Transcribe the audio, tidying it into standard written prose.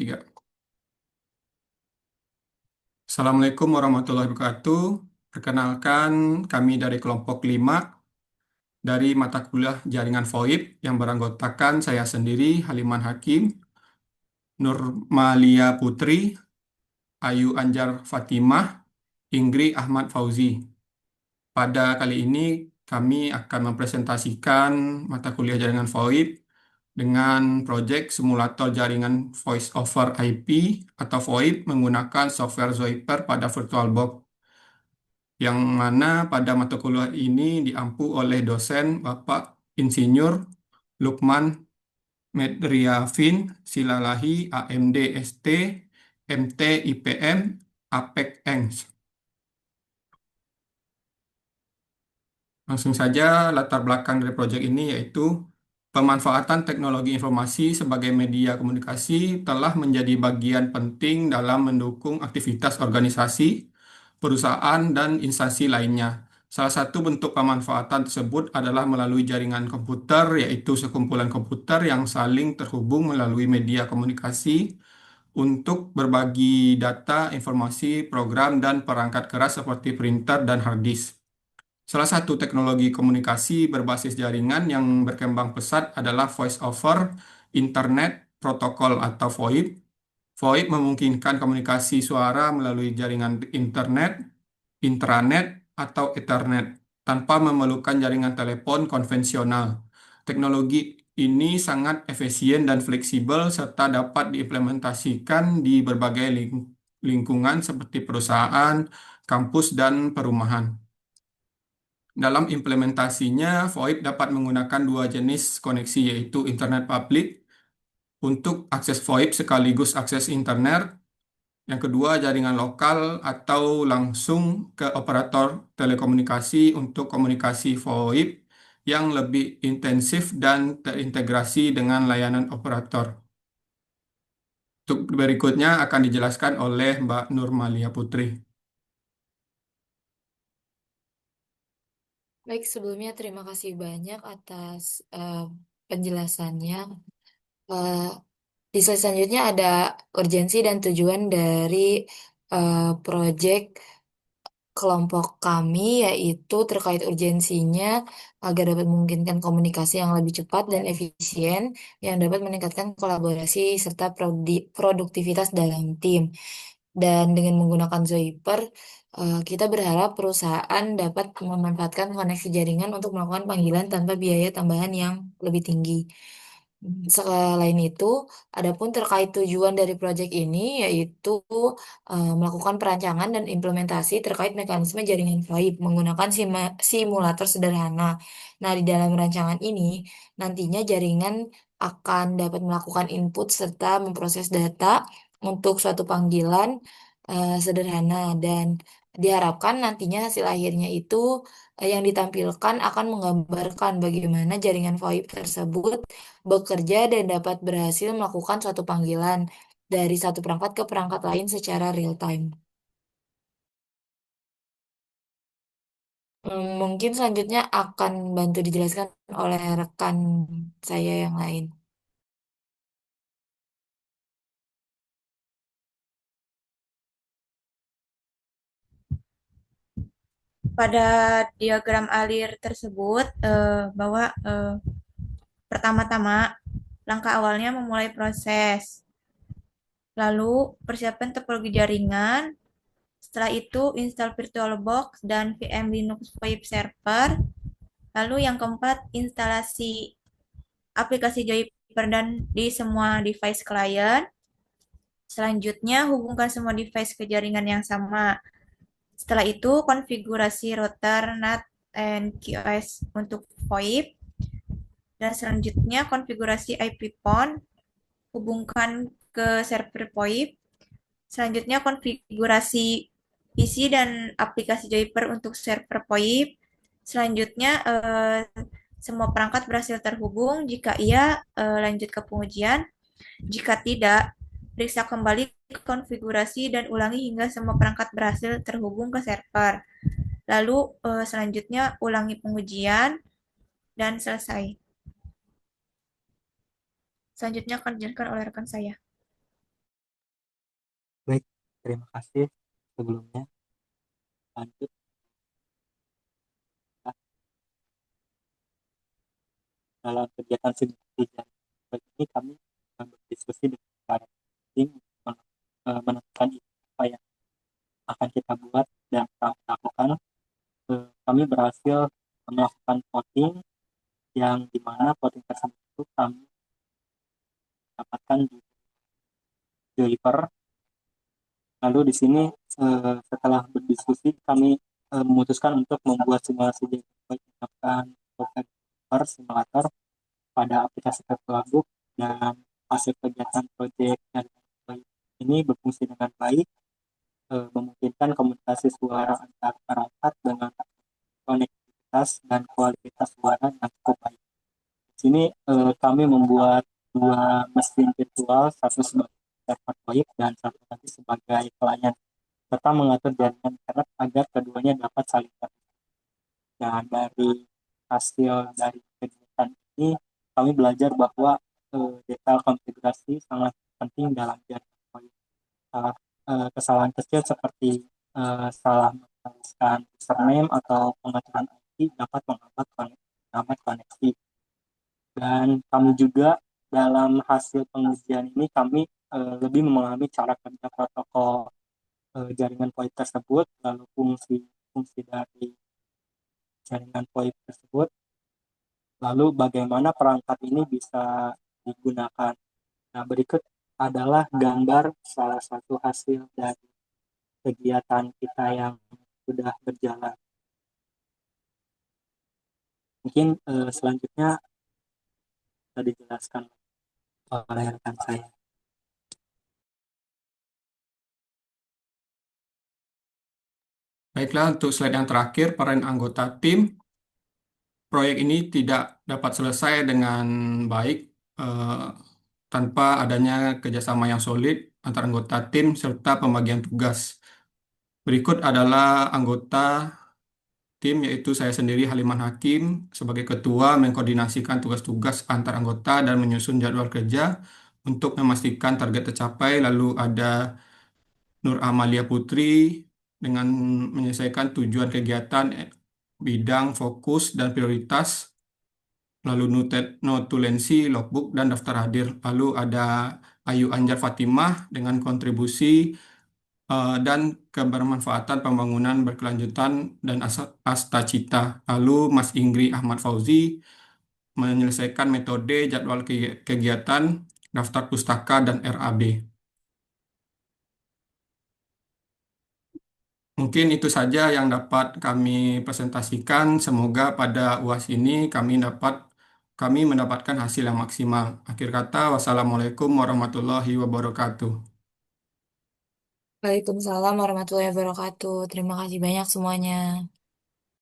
Tiga. Assalamualaikum warahmatullahi wabarakatuh. Perkenalkan, kami dari kelompok 5 dari mata kuliah Jaringan VoIP yang beranggotakan saya sendiri, Haliman Hakim, Nurmalia Putri, Ayu Anjar Fatimah, Ingri Ahmad Fauzi. Pada kali ini kami akan mempresentasikan mata kuliah Jaringan VoIP dengan proyek simulator jaringan Voice over IP atau VoIP menggunakan software Zoiper pada VirtualBox, yang mana pada mata kuliah ini diampu oleh dosen Bapak Insinyur Lukman Medriafin Silalahi, AMD ST, MT IPM, APEK ENGS. Langsung saja, latar belakang dari proyek ini yaitu pemanfaatan teknologi informasi sebagai media komunikasi telah menjadi bagian penting dalam mendukung aktivitas organisasi, perusahaan, dan instansi lainnya. Salah satu bentuk pemanfaatan tersebut adalah melalui jaringan komputer, yaitu sekumpulan komputer yang saling terhubung melalui media komunikasi untuk berbagi data, informasi, program, dan perangkat keras seperti printer dan hard disk. Salah satu teknologi komunikasi berbasis jaringan yang berkembang pesat adalah Voice over Internet Protocol atau VoIP. VoIP memungkinkan komunikasi suara melalui jaringan internet, intranet, atau Ethernet tanpa memerlukan jaringan telepon konvensional. Teknologi ini sangat efisien dan fleksibel serta dapat diimplementasikan di berbagai lingkungan seperti perusahaan, kampus, dan perumahan. Dalam implementasinya, VoIP dapat menggunakan dua jenis koneksi, yaitu internet publik untuk akses VoIP sekaligus akses internet. Yang kedua, jaringan lokal atau langsung ke operator telekomunikasi untuk komunikasi VoIP yang lebih intensif dan terintegrasi dengan layanan operator. Untuk berikutnya akan dijelaskan oleh Mbak Nurmalia Putri. Baik, sebelumnya terima kasih banyak atas penjelasannya. Eh, di slide selanjutnya ada urgensi dan tujuan dari proyek kelompok kami, yaitu terkait urgensinya agar dapat memungkinkan komunikasi yang lebih cepat dan efisien yang dapat meningkatkan kolaborasi serta produktivitas dalam tim. Dan dengan menggunakan Zoiper, kita berharap perusahaan dapat memanfaatkan koneksi jaringan untuk melakukan panggilan tanpa biaya tambahan yang lebih tinggi. Selain itu, adapun terkait tujuan dari proyek ini yaitu melakukan perancangan dan implementasi terkait mekanisme jaringan VoIP menggunakan simulator sederhana. Nah, di dalam rancangan ini nantinya jaringan akan dapat melakukan input serta memproses data untuk suatu panggilan sederhana, dan diharapkan nantinya hasil akhirnya itu yang ditampilkan akan menggambarkan bagaimana jaringan VoIP tersebut bekerja dan dapat berhasil melakukan suatu panggilan dari satu perangkat ke perangkat lain secara real time. Mungkin selanjutnya akan bantu dijelaskan oleh rekan saya yang lain. Pada diagram alir tersebut bahwa pertama-tama langkah awalnya memulai proses, lalu persiapan topologi jaringan, setelah itu install VirtualBox dan VM Linux VoIP Server, lalu yang keempat instalasi aplikasi Juniper dan di semua device klien. Selanjutnya hubungkan semua device ke jaringan yang sama. Setelah itu konfigurasi router, NAT, and QoS untuk VoIP. Dan selanjutnya konfigurasi IP PON, hubungkan ke server VoIP. Selanjutnya konfigurasi PC dan aplikasi Juniper untuk server VoIP. Selanjutnya semua perangkat berhasil terhubung. Jika iya, lanjut ke pengujian. Jika tidak, periksa kembali konfigurasi dan ulangi hingga semua perangkat berhasil terhubung ke server. Lalu selanjutnya ulangi pengujian dan selesai. Selanjutnya akan dijelaskan oleh rekan saya. Terima kasih sebelumnya. Lanjut. Nah, dalam kegiatan simulasi jaringan ini kami berdiskusi dengan para penting untuk menentukan apa yang akan kita buat dan kami lakukan. Kami berhasil melakukan voting yang dimana voting tersebut itu kami dapatkan di Joyper. Lalu di sini setelah berdiskusi kami memutuskan untuk membuat simulasi jaringan menggunakan software simulator pada aplikasi Virtualbook, dan hasil kegiatan proyek jaringan ini berfungsi dengan baik, memungkinkan komunikasi suara antar perangkat dengan konektivitas dan kualitas suara yang cukup baik. Di sini kami membuat dua mesin virtual, satu sebagai server VoIP dan satu lagi sebagai klien, serta mengatur jaringan internet agar keduanya dapat saling terhubung. Dan dari hasil dari kegiatan ini, kami belajar bahwa detail konfigurasi sangat penting dalam jaringan VoIP. Kesalahan kecil seperti salah menuliskan username atau pengaturan IP dapat menghambat koneksi. Dan kami juga dalam hasil pengujian ini kami lebih memahami cara kerja protokol jaringan VoIP tersebut, lalu fungsi dari jaringan VoIP tersebut, lalu bagaimana perangkat ini bisa digunakan. Nah, berikut adalah gambar salah satu hasil dari kegiatan kita yang sudah berjalan. Mungkin selanjutnya bisa dijelaskan oleh rekan saya. Baiklah, untuk slide yang terakhir, peran anggota tim. Proyek ini tidak dapat selesai dengan baik eh, tanpa adanya kerjasama yang solid antara anggota tim serta pembagian tugas. Berikut adalah anggota tim, yaitu saya sendiri Haliman Hakim sebagai ketua, mengkoordinasikan tugas-tugas antar anggota dan menyusun jadwal kerja untuk memastikan target tercapai. Lalu ada Nur Amalia Putri dengan menyelesaikan tujuan kegiatan, bidang fokus dan prioritas, lalu notulensi, logbook, dan daftar hadir. Lalu ada Ayu Anjar Fatimah dengan kontribusi dan kebermanfaatan pembangunan berkelanjutan dan Astacita. Lalu Mas Ingri Ahmad Fauzi menyelesaikan metode, jadwal kegiatan, daftar pustaka, dan RAB. Mungkin itu saja yang dapat kami presentasikan. Semoga pada UAS ini kami mendapatkan hasil yang maksimal. Akhir kata, wassalamualaikum warahmatullahi wabarakatuh. Waalaikumsalam warahmatullahi wabarakatuh. Terima kasih banyak semuanya.